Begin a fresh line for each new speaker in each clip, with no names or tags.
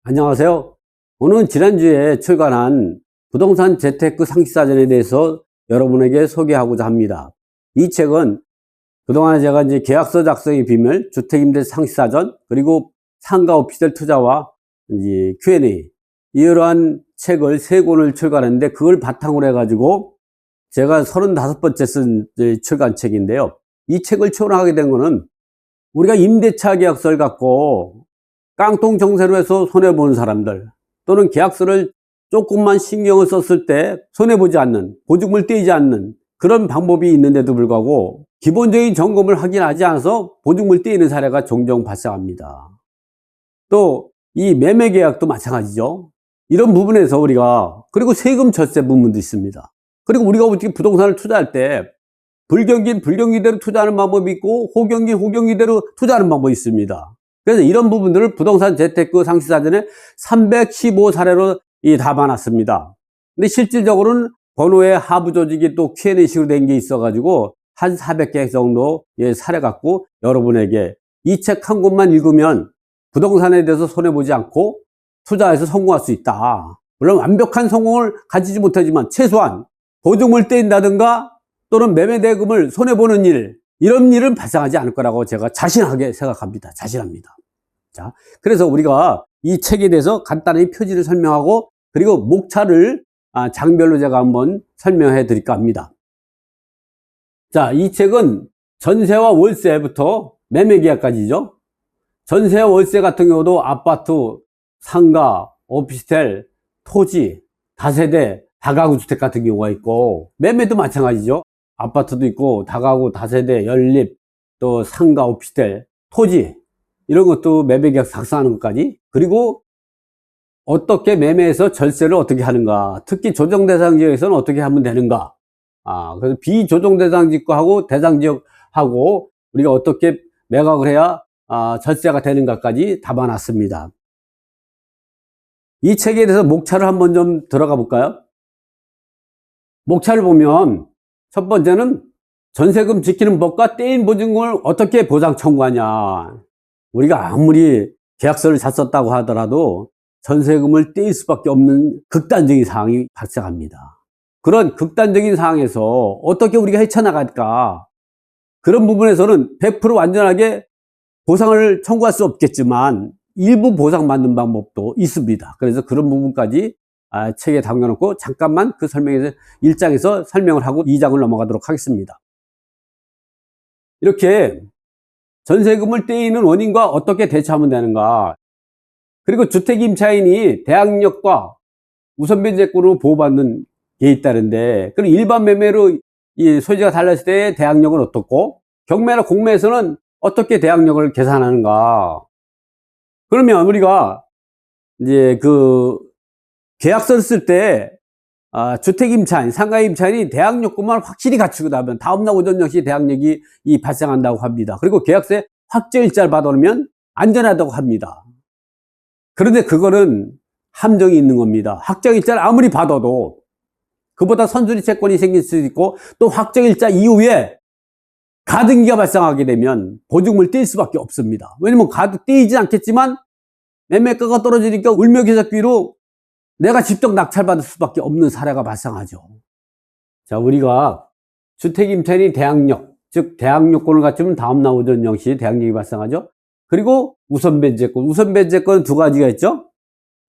안녕하세요. 오늘 지난주에 출간한 부동산 재테크 상식사전에 대해서 여러분에게 소개하고자 합니다. 이 책은 그동안 제가 이제 계약서 작성의 비밀, 주택임대 상식사전, 그리고 상가 오피스텔 투자와 이제 Q&A, 이러한 책을 3권을 출간했는데, 그걸 바탕으로 해가지고 제가 35번째 쓴 출간 책인데요. 이 책을 출간하게 된 거는 우리가 임대차 계약서를 갖고 깡통 정세로 해서 손해보는 사람들, 또는 계약서를 조금만 신경을 썼을 때 손해보지 않는, 보증금을 떼지 않는 그런 방법이 있는데도 불구하고 기본적인 점검을 확인하지 않아서 보증금을 떼이는 사례가 종종 발생합니다. 또 이 매매계약도 마찬가지죠. 이런 부분에서 우리가, 그리고 세금 절세 부분도 있습니다. 그리고 우리가 어떻게 부동산을 투자할 때 불경기는 불경기대로 투자하는 방법이 있고, 호경기는 호경기대로 투자하는 방법이 있습니다. 그래서 이런 부분들을 부동산 재테크 상식사전에 315사례로 담아놨습니다. 근데 실질적으로는 번호의 하부 조직이 또 Q&A식으로 된 게 있어가지고 한 400개 정도 사례 갖고 여러분에게 이 책 한 권만 읽으면 부동산에 대해서 손해보지 않고 투자해서 성공할 수 있다. 물론 완벽한 성공을 가지지 못하지만 최소한 보증금을 떼인다든가 또는 매매대금을 손해보는 일, 이런 일은 발생하지 않을 거라고 제가 자신하게 생각합니다. 자신합니다. 자, 그래서 우리가 이 책에 대해서 간단히 표지를 설명하고, 그리고 목차를 장별로 제가 한번 설명해 드릴까 합니다. 자, 이 책은 전세와 월세부터 매매계약까지죠. 전세와 월세 같은 경우도 아파트, 상가, 오피스텔, 토지, 다세대, 다가구 주택 같은 경우가 있고, 매매도 마찬가지죠. 아파트도 있고, 다가구, 다세대, 연립, 또 상가, 오피스텔, 토지, 이런 것도 매매계약 작성하는 것까지, 그리고 어떻게 매매해서 절세를 어떻게 하는가, 특히 조정대상 지역에서는 어떻게 하면 되는가, 그래서 비조정대상 지역하고 대상지역하고 우리가 어떻게 매각을 해야 절세가 되는가까지 담아놨습니다. 이 책에 대해서 목차를 한번 좀 들어가 볼까요? 목차를 보면 첫 번째는 전세금 지키는 법과 떼인 보증금을 어떻게 보상 청구하냐. 우리가 아무리 계약서를 잘 썼다고 하더라도 전세금을 떼일 수밖에 없는 극단적인 상황이 발생합니다. 그런 극단적인 상황에서 어떻게 우리가 헤쳐나갈까? 그런 부분에서는 100% 완전하게 보상을 청구할 수 없겠지만 일부 보상받는 방법도 있습니다. 그래서 그런 부분까지 책에 담겨놓고 잠깐만 그 설명에서 1장에서 설명을 하고 2장을 넘어가도록 하겠습니다. 이렇게 전세금을 떼이는 원인과 어떻게 대처하면 되는가, 그리고 주택임차인이 대항력과 우선변제권으로 보호받는 게 있다는데, 그럼 일반 매매로 이 소지가 달랐을 때 대항력은 어떻고, 경매나 공매에서는 어떻게 대항력을 계산하는가. 그러면 우리가 이제 그 계약서를 쓸 때 주택임차인, 상가임차인이 대항력권만 확실히 갖추고 나면 다음날 오전 0시 대항력이 발생한다고 합니다. 그리고 계약서에 확정일자를 받아놓으면 안전하다고 합니다. 그런데 그거는 함정이 있는 겁니다. 확정일자를 아무리 받아도 그보다 선순위 채권이 생길 수도 있고, 또 확정일자 이후에 가등기가 발생하게 되면 보증금을 떼일 수밖에 없습니다. 왜냐면 떼이진 않겠지만 매매가가 떨어지니까 울며기적기로 내가 직접 낙찰받을 수밖에 없는 사례가 발생하죠. 자, 우리가 주택임차인이 대항력, 즉 대항력권을 갖추면 다음날 오전 0시 대항력이 발생하죠. 그리고 우선변제권, 우선변제권은 두 가지가 있죠.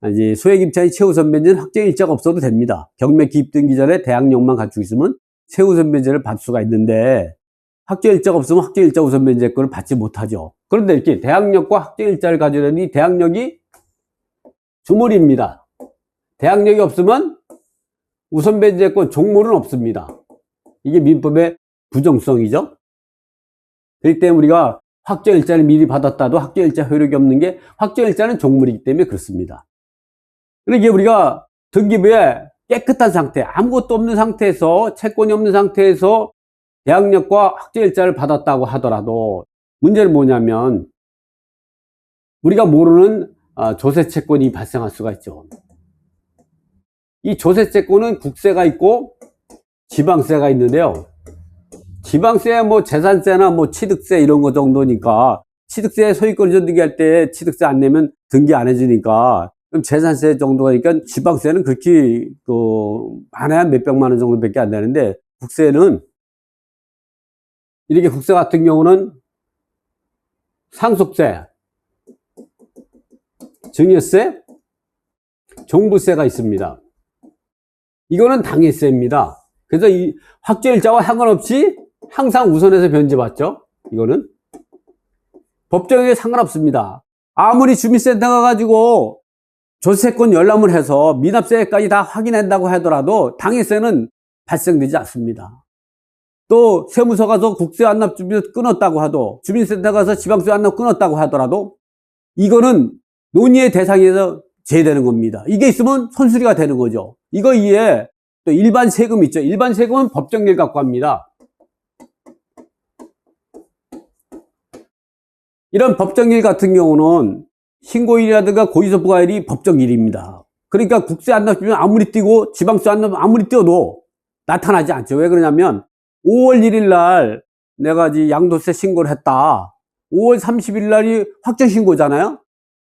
이제 소액임차인 최우선변제는 확정일자가 없어도 됩니다. 경매 기입 등기 전에 대항력만 갖추고 있으면 최우선변제를 받을 수가 있는데, 확정일자가 없으면 확정일자 우선변제권을 받지 못하죠. 그런데 이렇게 대항력과 확정일자를 가지려니 대항력이 주물입니다. 대항력이 없으면 우선변제권 종물은 없습니다. 이게 민법의 부정성이죠. 그렇기 때문에 우리가 확정일자를 미리 받았다도 확정일자 효력이 없는 게, 확정일자는 종물이기 때문에 그렇습니다. 그러니까 우리가 등기부에 깨끗한 상태, 아무것도 없는 상태에서, 채권이 없는 상태에서 대항력과 확정일자를 받았다고 하더라도 문제는 뭐냐면 우리가 모르는 조세채권이 발생할 수가 있죠. 이 조세채권은 국세가 있고 지방세가 있는데요. 지방세, 재산세나 취득세 이런 거 정도니까, 취득세 소유권 이전 등기할 때 취득세 안 내면 등기 안 해주니까 그럼 재산세 정도니까 지방세는 그렇게 많아야 몇백만 원 정도밖에 안 되는데, 국세는 이렇게 국세 같은 경우는 상속세, 증여세, 종부세가 있습니다. 이거는 당해세입니다. 그래서 이 확정일자와 상관없이 항상 우선해서 변제받죠. 이거는 법정에 상관없습니다. 아무리 주민센터 가가지고 조세권 열람을 해서 미납세까지 다 확인한다고 하더라도 당해세는 발생되지 않습니다. 또 세무서 가서 국세 완납 주민세 끊었다고 하도, 주민센터 가서 지방세 완납 끊었다고 하더라도 이거는 논의의 대상에서 제외되는 겁니다. 이게 있으면 손수리가 되는 거죠. 이거 이외에 또 일반 세금 있죠. 일반 세금은 법정일 갖고 합니다. 이런 법정일 같은 경우는 신고일이라든가 고의서 부과일이 법정일입니다. 그러니까 국세 안 납주면 아무리 띄고 지방세 안 납주면 아무리 띄워도 나타나지 않죠. 왜 그러냐면 5월 1일 날 내가 양도세 신고를 했다. 5월 30일 날이 확정신고잖아요.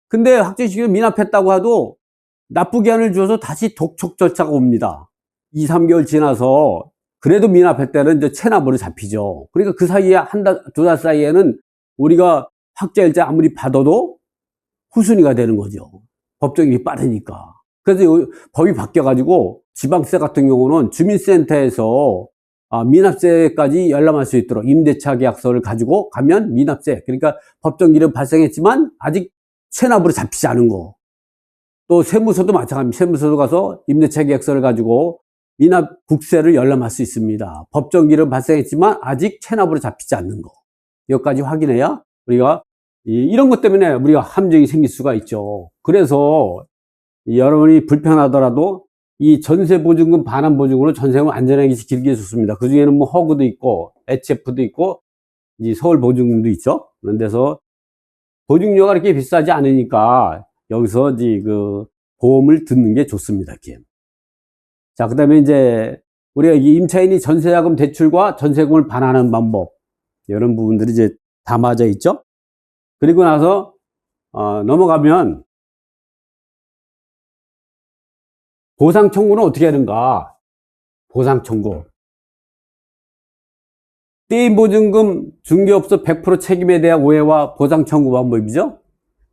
근데 확정신고 미납했다고 해도 납부기한을 주어서 다시 독촉 절차가 옵니다. 2, 3개월 지나서 그래도 미납할 때는 이제 체납으로 잡히죠. 그러니까 그 사이에 한 달, 두 달 사이에는 우리가 확정일자 아무리 받아도 후순위가 되는 거죠. 법정일이 빠르니까. 그래서 법이 바뀌어가지고 지방세 같은 경우는 주민센터에서 미납세까지 열람할 수 있도록 임대차 계약서를 가지고 가면 미납세, 그러니까 법정일은 발생했지만 아직 체납으로 잡히지 않은 거. 또 세무서도 마찬가지입니다. 세무서도 가서 임대차 계약서를 가지고 미납 국세를 열람할 수 있습니다. 법정일은 발생했지만 아직 체납으로 잡히지 않는 거. 여기까지 확인해야 우리가 이런 것 때문에 우리가 함정이 생길 수가 있죠. 그래서 여러분이 불편하더라도 이 전세보증금 반환보증으로 전세금을 안전하게 지키기 좋습니다. 그 중에는 뭐 허그도 있고 HF도 있고 이 서울보증금도 있죠. 그런 데서 보증료가 그렇게 비싸지 않으니까 여기서 그 보험을 듣는 게 좋습니다. 이렇게. 자, 그 다음에 이제 우리가 이 임차인이 전세자금 대출과 전세금을 반환하는 방법, 이런 부분들이 이제 담아져 있죠. 그리고 나서 넘어가면 보상 청구는 어떻게 하는가? 보상 청구. 떼인 보증금 중개업소 100% 책임에 대한 오해와 보상 청구 방법이죠.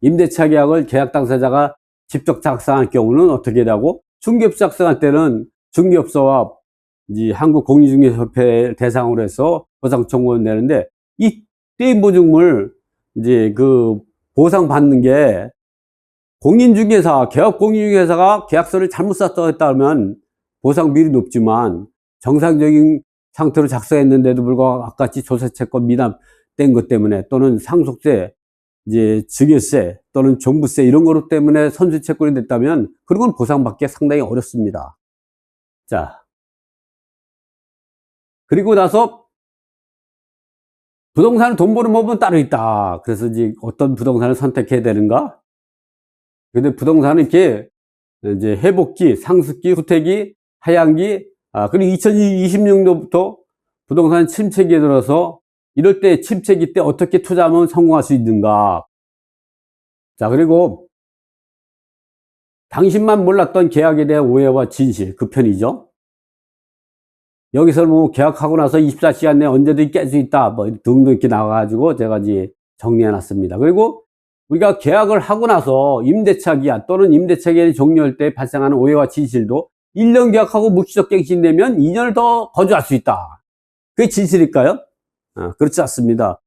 임대차 계약을 계약 당사자가 직접 작성할 경우는 어떻게 되고, 중개업소 작성할 때는 중개업소와 이제 한국공인중개협회 대상으로 해서 보상 청구를 내는데, 이 떼인 보증금을 이제 그 보상받는 게 공인중개사, 개업공인중개사가 계약서를 잘못 작성했다면 보상비율이 높지만 정상적인 상태로 작성했는데도 불구하고 아까같이 조세채권 미납된 것 때문에 또는 상속세, 이제 증여세 또는 종부세 이런 것 때문에 선수채권이 됐다면 그런 건 보상받기 상당히 어렵습니다. 자, 그리고 나서 부동산을 돈 버는 법은 따로 있다. 그래서 이제 어떤 부동산을 선택해야 되는가? 근데 부동산은 이렇게 이제 회복기, 상습기, 후퇴기, 하향기, 그리고 2026년도부터 부동산 침체기에 들어서 이럴 때 침체기 때 어떻게 투자하면 성공할 수 있는가? 자, 그리고 당신만 몰랐던 계약에 대한 오해와 진실, 그 편이죠. 여기서 뭐 계약하고 나서 24시간 내에 언제든지 깰 수 있다, 뭐 등등 이렇게 나와가지고 제가 이제 정리해 놨습니다. 그리고 우리가 계약을 하고 나서 임대차 기한 또는 임대차 기한이 종료할 때 발생하는 오해와 진실도 1년 계약하고 무기적 갱신되면 2년을 더 거주할 수 있다. 그게 진실일까요? 그렇지 않습니다.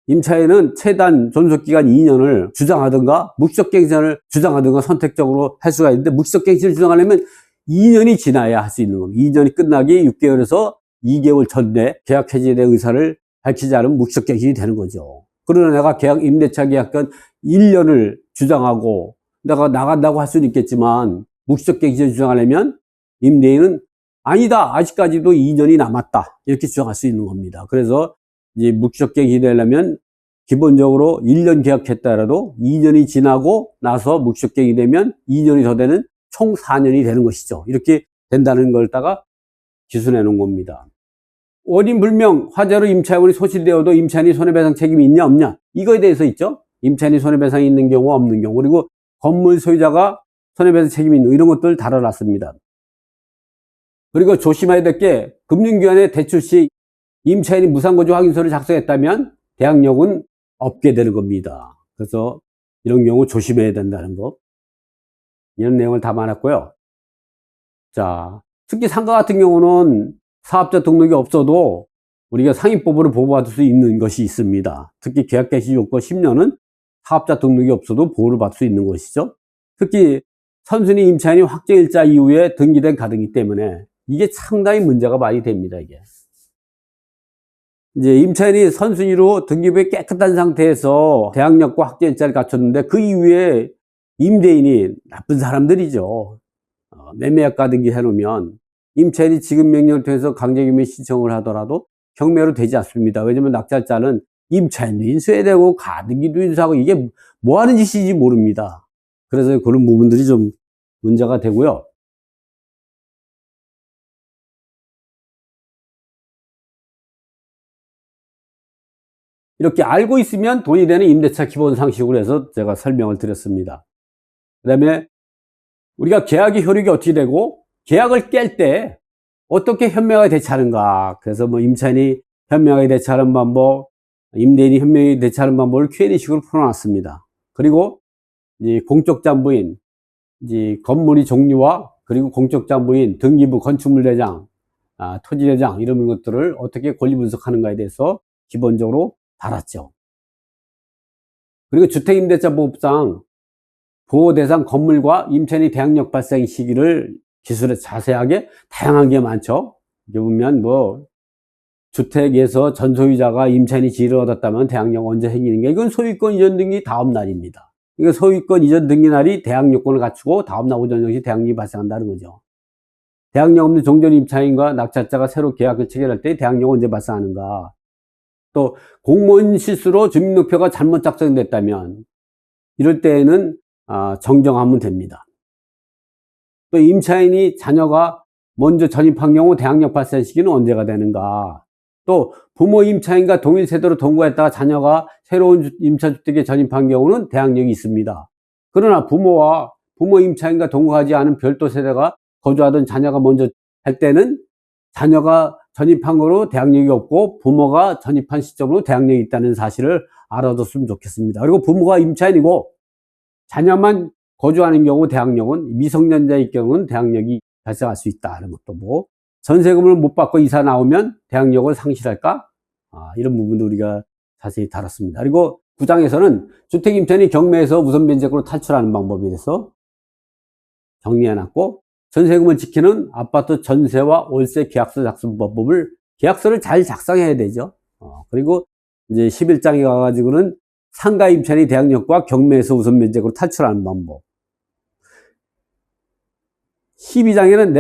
임차인은 최단 존속기간 2년을 주장하든가 무기적 갱신을 주장하든가 선택적으로 할 수가 있는데, 무기적 갱신을 주장하려면 2년이 지나야 할 수 있는 겁니다. 2년이 끝나기 6개월에서 2개월 전에 계약 해지에 대한 의사를 밝히지 않으면 무기적 갱신이 되는 거죠. 그러나 내가 임대차 계약권 1년을 주장하고 내가 나간다고 할 수는 있겠지만, 무기적 갱신을 주장하려면 임대인은 아니다, 아직까지도 2년이 남았다, 이렇게 주장할 수 있는 겁니다. 그래서 이제 무기적 갱신이 되려면 기본적으로 1년 계약했다라도 2년이 지나고 나서 무기적 갱신이 되면 2년이 더 되는 총 4년이 되는 것이죠. 이렇게 된다는 걸다가 기술해 놓은 겁니다. 원인 불명, 화재로 임차인이 소실되어도 임차인이 손해배상 책임이 있냐 없냐, 이거에 대해서 있죠. 임차인이 손해배상이 있는 경우 없는 경우, 그리고 건물 소유자가 손해배상 책임이 있는 이런 것들 다뤄놨습니다. 그리고 조심해야 될 게 금융기관에 대출 시 임차인이 무상거주 확인서를 작성했다면 대항력은 없게 되는 겁니다. 그래서 이런 경우 조심해야 된다는 거. 이런 내용을 담아놨고요. 자, 특히 상가 같은 경우는 사업자 등록이 없어도 우리가 상위법으로 보호받을 수 있는 것이 있습니다. 특히 계약 개시 요건 10년은 사업자 등록이 없어도 보호를 받을 수 있는 것이죠. 특히 선순위 임차인이 확정일자 이후에 등기된 가등이기 때문에 이게 상당히 문제가 많이 됩니다. 이게 이제 임차인이 선순위로 등기부에 깨끗한 상태에서 대항력과 확정일자를 갖췄는데 그 이후에 임대인이 나쁜 사람들이죠. 매매약 가등기 해놓으면 임차인이 지급 명령을 통해서 강제경매 신청을 하더라도 경매로 되지 않습니다. 왜냐면 낙찰자는 임차인도 인수해야 되고 가등기도 인수하고 이게 뭐 하는 짓인지 모릅니다. 그래서 그런 부분들이 좀 문제가 되고요. 이렇게 알고 있으면 돈이 되는 임대차 기본 상식으로 해서 제가 설명을 드렸습니다. 그 다음에 우리가 계약의 효력이 어떻게 되고 계약을 깰 때 어떻게 현명하게 대처하는가. 그래서 뭐 임차인이 현명하게 대처하는 방법, 임대인이 현명하게 대처하는 방법을 Q&A식으로 풀어놨습니다. 그리고 이제 공적장부인, 이제 건물의 종류와 그리고 공적장부인, 등기부, 건축물대장, 토지대장 이런 것들을 어떻게 권리 분석하는가에 대해서 기본적으로 달았죠. 그리고 주택임대차보호법상 보호대상 건물과 임차인의 대항력 발생 시기를 기술에 자세하게 다양한 게 많죠. 여기 보면 뭐 주택에서 전소유자가 임차인이 지위를 얻었다면 대항력 언제 생기는가? 이건 소유권 이전 등기 다음 날입니다. 이거 소유권 이전 등기 날이 대항력권을 갖추고 다음 날 오전 0시 대항력이 발생한다는 거죠. 대항력 없는 종전 임차인과 낙찰자가 새로 계약을 체결할 때 대항력 언제 발생하는가? 또 공무원 실수로 주민등록표가 잘못 작성됐다면 이럴 때에는 정정하면 됩니다. 또 임차인이 자녀가 먼저 전입한 경우 대항력 발생 시기는 언제가 되는가? 또 부모 임차인과 동일 세대로 동거했다가 자녀가 새로운 임차주택에 전입한 경우는 대항력이 있습니다. 그러나 부모 임차인과 동거하지 않은 별도 세대가 거주하던 자녀가 먼저 할 때는 자녀가 전입한 거로 대항력이 없고 부모가 전입한 시점으로 대항력이 있다는 사실을 알아뒀으면 좋겠습니다. 그리고 부모가 임차인이고 자녀만 거주하는 경우 대항력은 미성년자의 경우는 대항력이 발생할 수 있다는 것도 뭐 전세금을 못 받고 이사 나오면 대항력을 상실할까? 이런 부분도 우리가 자세히 다뤘습니다. 그리고 9장에서는 주택임차인이 경매에서 우선 면제권으로 탈출하는 방법에 대해서 정리해놨고 전세금을 지키는 아파트 전세와 월세 계약서 작성법을 계약서를 잘 작성해야 되죠. 그리고 이제 11장에 가가지고는 상가 임차인의 대항력과 경매에서 우선 면제권으로 탈출하는 방법. 12장에는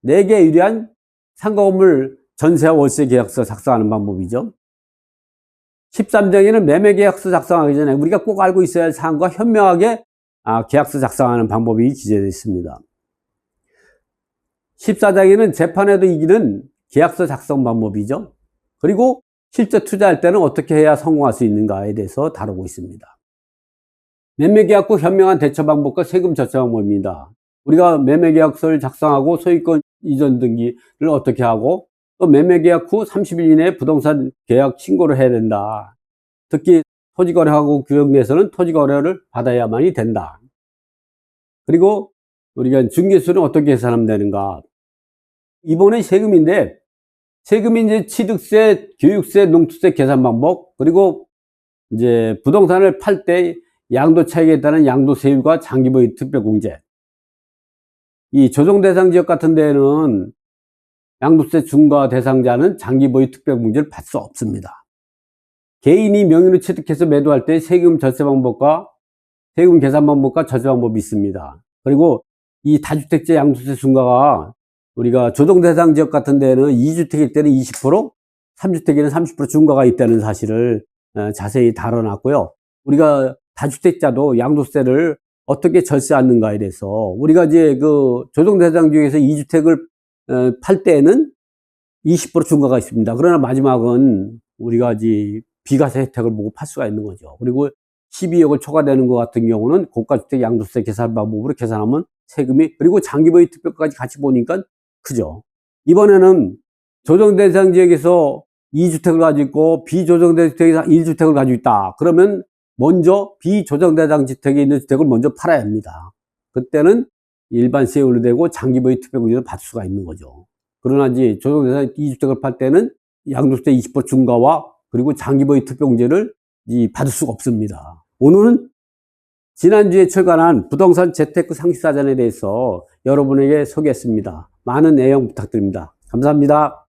내게 유리한 상가 건물 전세와 월세 계약서 작성하는 방법이죠. 13장에는 매매 계약서 작성하기 전에 우리가 꼭 알고 있어야 할 사항과 현명하게 계약서 작성하는 방법이 기재되어 있습니다. 14장에는 재판에도 이기는 계약서 작성 방법이죠. 그리고 실제 투자할 때는 어떻게 해야 성공할 수 있는가에 대해서 다루고 있습니다. 매매계약 후 현명한 대처 방법과 세금 절차 방법입니다. 우리가 매매계약서를 작성하고 소유권 이전 등기를 어떻게 하고 또 매매계약 후 30일 이내에 부동산 계약 신고를 해야 된다. 특히 토지거래하고 규약 내에서는 토지거래를 받아야만이 된다. 그리고 우리가 중개수는 어떻게 계산하면 되는가. 이번에 세금인데 세금이 이제 취득세, 교육세, 농투세 계산 방법, 그리고 이제 부동산을 팔 때 양도 차익에 따른 양도세율과 장기보유 특별공제. 이 조정대상 지역 같은 데는 양도세 중과 대상자는 장기보유 특별공제를 받을 수 없습니다. 개인이 명의로 취득해서 매도할 때 세금 절세 방법과 세금 계산 방법과 절세 방법이 있습니다. 그리고 이 다주택자 양도세 중과가 우리가 조정대상 지역 같은 데는 2주택일 때는 20%, 3주택에는 30% 중과가 있다는 사실을 자세히 다뤄놨고요. 우리가 다주택자도 양도세를 어떻게 절세하는가에 대해서 우리가 이제 그 조정대상 지역에서 2주택을 팔 때는 20% 중과가 있습니다. 그러나 마지막은 우리가 이제 비과세 혜택을 보고 팔 수가 있는 거죠. 그리고 12억을 초과되는 것 같은 경우는 고가주택 양도세 계산 방법으로 계산하면 세금이, 그리고 장기보유 특별까지 같이 보니까 크죠. 이번에는 조정대상 지역에서 2주택을 가지고 있고 비조정대상 지역에서 1주택을 가지고 있다. 그러면 먼저 비조정대상 지역에 있는 주택을 먼저 팔아야 합니다. 그때는 일반세율로 되고 장기보유 특별공제를 받을 수가 있는 거죠. 그러나 이제 조정대상 2주택을 팔 때는 양도세 20% 중과와 그리고 장기보유 특별공제를 받을 수가 없습니다. 오늘은 지난주에 출간한 부동산 재테크 상식사전에 대해서 여러분에게 소개했습니다. 많은 애용 부탁드립니다. 감사합니다.